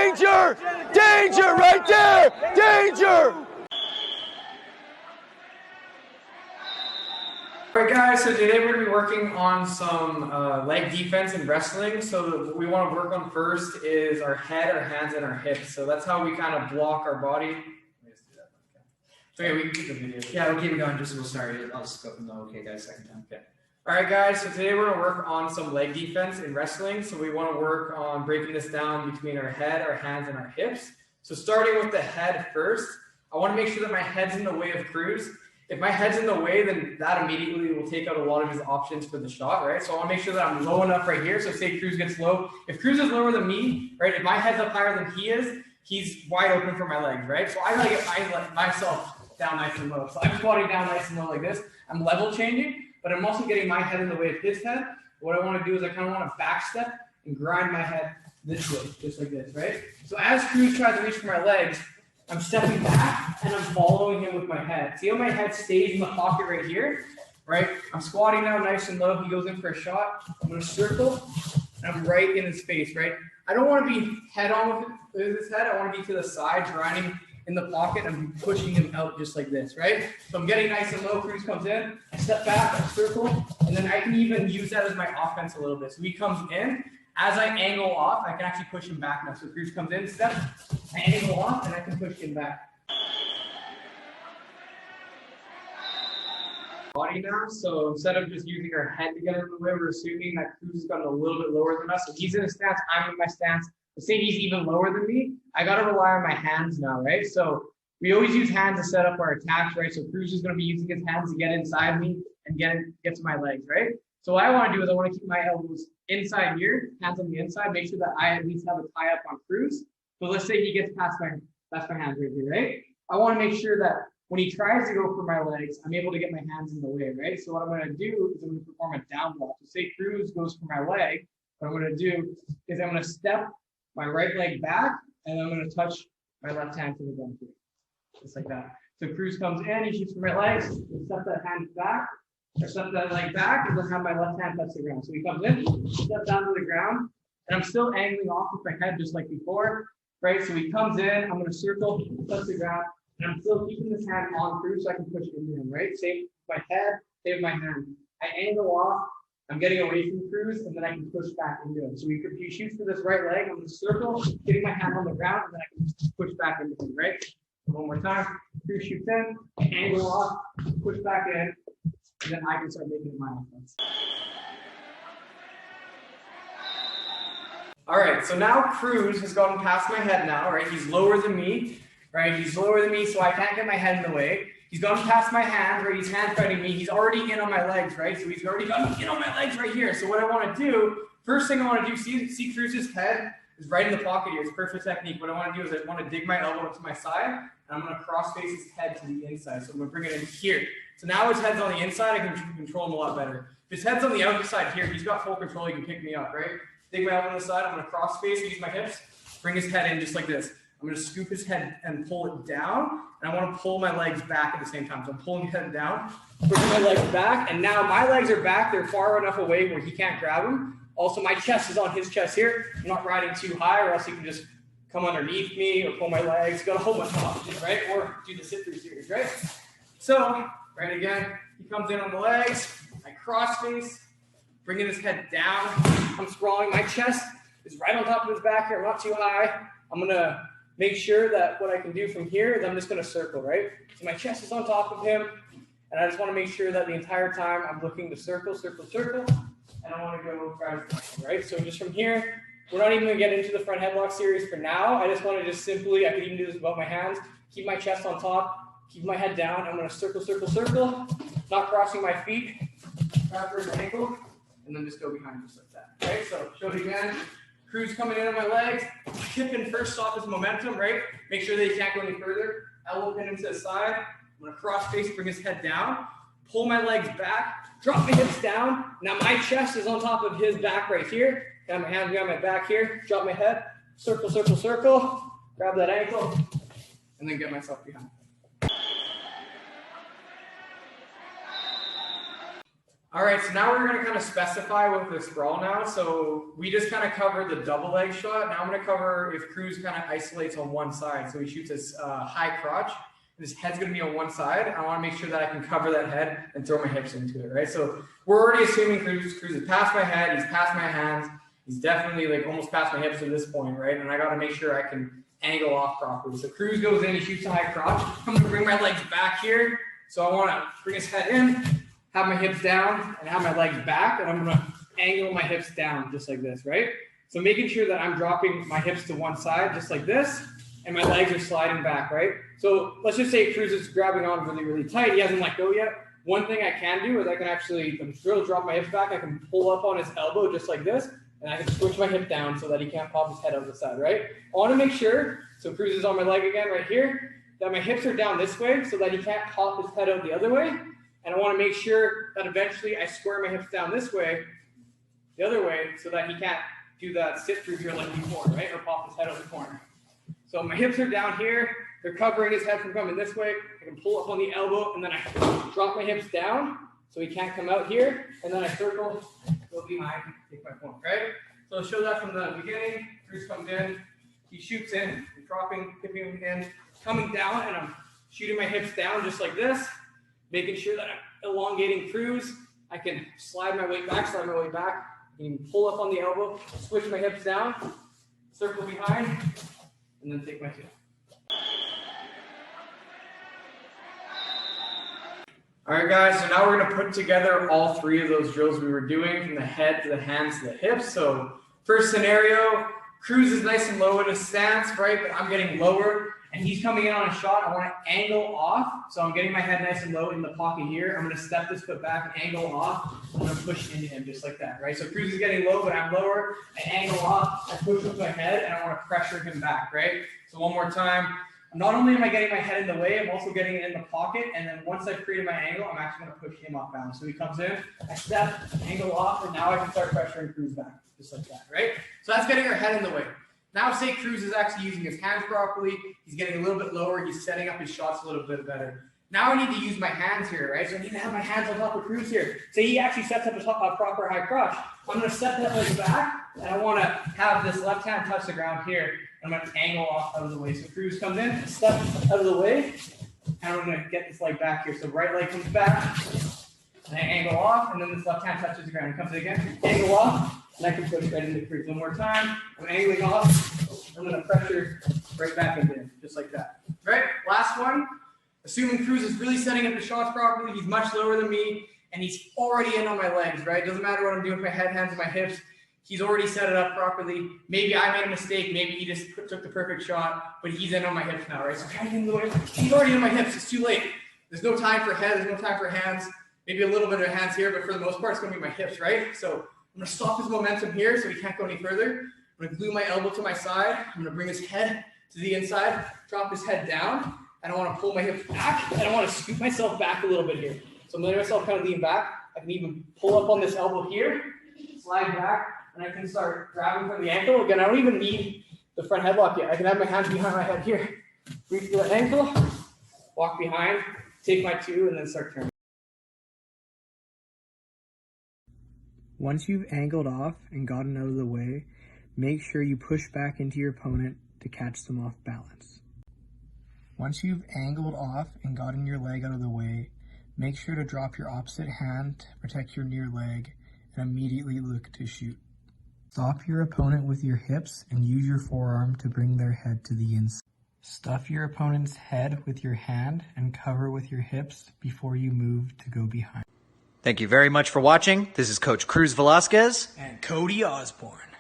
Danger! Danger right there! Danger! Alright guys, so today we're going to be working on some leg defense in wrestling. So what we want to work on first is our head, our hands, and our hips. So that's how we kind of block our body. So yeah, we can keep the video. Yeah, we'll keep it going just as we'll start it. I'll just go from the okay guys second time. Okay. Alright guys, so today we're going to work on some leg defense in wrestling. So we want to work on breaking this down between our head, our hands, and our hips. So starting with the head first, I want to make sure that my head's in the way of Cruz. If my head's in the way, then that immediately will take out a lot of his options for the shot, right? So I want to make sure that I'm low enough right here. So say Cruz gets low. If Cruz is lower than me, right, if my head's up higher than he is, he's wide open for my legs, right? So I gotta get myself down nice and low. So I'm squatting down nice and low like this. I'm level changing, but I'm also getting my head in the way of his head. What I want to do is I kind of want to back step and grind my head this way, just like this, right? So as Cruz tries to reach for my legs, I'm stepping back and I'm following him with my head. See how my head stays in the pocket right here, right? I'm squatting now nice and low. He goes in for a shot. I'm going to circle and I'm right in his face, right? I don't want to be head on with his head. I want to be to the side, grinding in the pocket and pushing him out just like this, right? So I'm getting nice and low. Cruz comes in. I step back, I circle, and then I can even use that as my offense a little bit. So he comes in. As I angle off, I can actually push him back now. So Cruz comes in, step, I angle off, and I can push him back. Body now, so instead of just using our head to get in the way, we're assuming that Cruz has gotten a little bit lower than us. So he's in a stance, I'm in my stance. Let's say he's even lower than me. I got to rely on my hands now, right? So we always use hands to set up our attacks, right? So Cruz is going to be using his hands to get inside me and get to my legs, right? So what I want to do is I want to keep my elbows inside here, hands on the inside, make sure that I at least have a tie up on Cruz. So let's say he gets past my hands right here, right? I want to make sure that when he tries to go for my legs, I'm able to get my hands in the way, right? So what I'm going to do is I'm going to perform a down block. So say Cruz goes for my leg, what I'm going to do is I'm going to step my right leg back, and I'm going to touch my left hand to the ground here, just like that. So Cruz comes in, he shoots for my legs, step that hand back, or step that leg back, and then have my left hand touch the ground. So he comes in, step down to the ground, and I'm still angling off with my head just like before, right? So he comes in, I'm going to circle, touch the ground, and I'm still keeping this hand on Cruz so I can push into him, right? Same with my head, same with my hand. I angle off, I'm getting away from Cruz, and then I can push back into him. So if he shoots for this right leg, I'm going to circle, getting my hand on the ground, and then I can push back into him, right? One more time. Cruz shoots in, I angle off, push back in, and then I can start making it my offense. All right, so now Cruz has gotten past my head now, right? He's lower than me, right? He's lower than me, so I can't get my head in the way. He's gotten past my hands, right? He's hand fighting me. He's already in on my legs, right? So he's already gotten in on my legs right here. So what I want to do, first thing I want to do, see Cruz's head is right in the pocket here. It's perfect technique. What I want to do is I want to dig my elbow to my side, and I'm going to cross face his head to the inside. So I'm going to bring it in here. So now his head's on the inside, I can control him a lot better. If his head's on the outside here, he's got full control, he can pick me up, right? Dig my elbow to the side, I'm going to cross face, use my hips, bring his head in just like this. I'm going to scoop his head and pull it down, and I want to pull my legs back at the same time. So I'm pulling his head down, pushing my legs back, and now my legs are back. They're far enough away where he can't grab them. Also, my chest is on his chest here. I'm not riding too high, or else he can just come underneath me or pull my legs. Got a whole bunch of options, right? Or do the sit-through series, right? So, right again, he comes in on the legs. I cross face, bringing his head down. I'm sprawling. My chest is right on top of his back here. I'm not too high. I'm going to make sure that what I can do from here is I'm just going to circle, right? So my chest is on top of him, and I just want to make sure that the entire time I'm looking to circle, circle, circle, and I want to go drive, right? So just from here, we're not even going to get into the front headlock series for now. I just want to just simply, I could even do this without my hands, keep my chest on top, keep my head down. I'm going to circle, circle, circle, not crossing my feet, grab for his ankle, and then just go behind just like that, right? So show it again. Cruz coming in on my legs, hip in first, stop his momentum, right? Make sure that he can't go any further. Elbow pin him to the side. I'm going to cross face, bring his head down, pull my legs back, drop my hips down. Now my chest is on top of his back right here. Got my hands behind my back here, drop my head, circle, circle, circle, grab that ankle, and then get myself behind. All right, so now we're going to kind of specify with the sprawl now. So we just kind of covered the double leg shot. Now I'm going to cover if Cruz kind of isolates on one side. So he shoots his high crotch. And his head's going to be on one side. I want to make sure that I can cover that head and throw my hips into it, right? So we're already assuming Cruz is past my head. He's past my hands. He's definitely like almost past my hips at this point, right? And I got to make sure I can angle off properly. So Cruz goes in, he shoots a high crotch. I'm going to bring my legs back here. So I want to bring his head in, have my hips down, and have my legs back. And I'm going to angle my hips down just like this, right? So making sure that I'm dropping my hips to one side just like this, and my legs are sliding back, right? So let's just say Cruz is grabbing on really, really tight. He hasn't let go yet. One thing I can do is I can actually drop my hips back. I can pull up on his elbow just like this, and I can switch my hip down so that he can't pop his head out the side, right? I want to make sure, so Cruz is on my leg again right here, that my hips are down this way so that he can't pop his head out the other way. And I want to make sure that eventually I square my hips down this way, the other way, so that he can't do that sit through here like before, right? Or pop his head out the corner. So my hips are down here. They're covering his head from coming this way. I can pull up on the elbow, and then I drop my hips down so he can't come out here. And then I circle, go behind, take my point, right? So I'll show that from the beginning. Cruz comes in, he shoots in, I'm dropping, tipping him in, coming down, and I'm shooting my hips down just like this, making sure that I'm elongating Cruz. I can slide my weight back, I can pull up on the elbow, switch my hips down, circle behind, and then take my two. All right, guys, so now we're going to put together all three of those drills we were doing, from the head to the hands to the hips. So first scenario, Cruz is nice and low in his stance, right? But I'm getting lower, and he's coming in on a shot. I want to angle off, so I'm getting my head nice and low in the pocket here. I'm going to step this foot back and angle off. I'm going to push into him just like that, right? So Cruz is getting low, but I'm lower. I angle off, I push with my head, and I want to pressure him back, right? So one more time. Not only am I getting my head in the way, I'm also getting it in the pocket, and then once I've created my angle, I'm actually going to push him off balance. So he comes in, I step, angle off, and now I can start pressuring Cruz back, just like that, right? So that's getting our head in the way. Now say Cruz is actually using his hands properly, he's getting a little bit lower, he's setting up his shots a little bit better. Now I need to use my hands here, right? So I need to have my hands on top of Cruz here. Say he actually sets up a proper high crotch. I'm going to set that leg back, and I want to have this left hand touch the ground here. I'm going to angle off out of the way. So Cruz comes in, step out of the way, and I'm going to get this leg back here. So right leg comes back, and I angle off, and then this left hand touches the ground. He comes in again, angle off, and I can push right into Cruz. One more time. I'm angling off. I'm going to pressure right back into him, just like that. Right? Last one. Assuming Cruz is really setting up the shots properly, he's much lower than me, and he's already in on my legs, right? Doesn't matter what I'm doing with my head, hands, and my hips. He's already set it up properly. Maybe I made a mistake. Maybe he just took the perfect shot, but he's in on my hips now, right? So trying to get in the way. He's already in my hips. It's too late. There's no time for head. There's no time for hands. Maybe a little bit of hands here, but for the most part, it's going to be my hips, right? So I'm going to stop his momentum here so he can't go any further. I'm going to glue my elbow to my side. I'm going to bring his head to the inside, drop his head down, and I want to pull my hips back, and I want to scoop myself back a little bit here. So I'm letting myself kind of lean back. I can even pull up on this elbow here, slide back, and I can start grabbing from the ankle. Again, I don't even need the front headlock yet. I can have my hands behind my head here. Reach for that ankle, walk behind, take my two, and then start turning. Once you've angled off and gotten out of the way, make sure you push back into your opponent to catch them off balance. Once you've angled off and gotten your leg out of the way, make sure to drop your opposite hand to protect your near leg and immediately look to shoot. Stop your opponent with your hips and use your forearm to bring their head to the inside. Stuff your opponent's head with your hand and cover with your hips before you move to go behind. Thank you very much for watching. This is Coach Cruz Velasquez And Cody Osborn.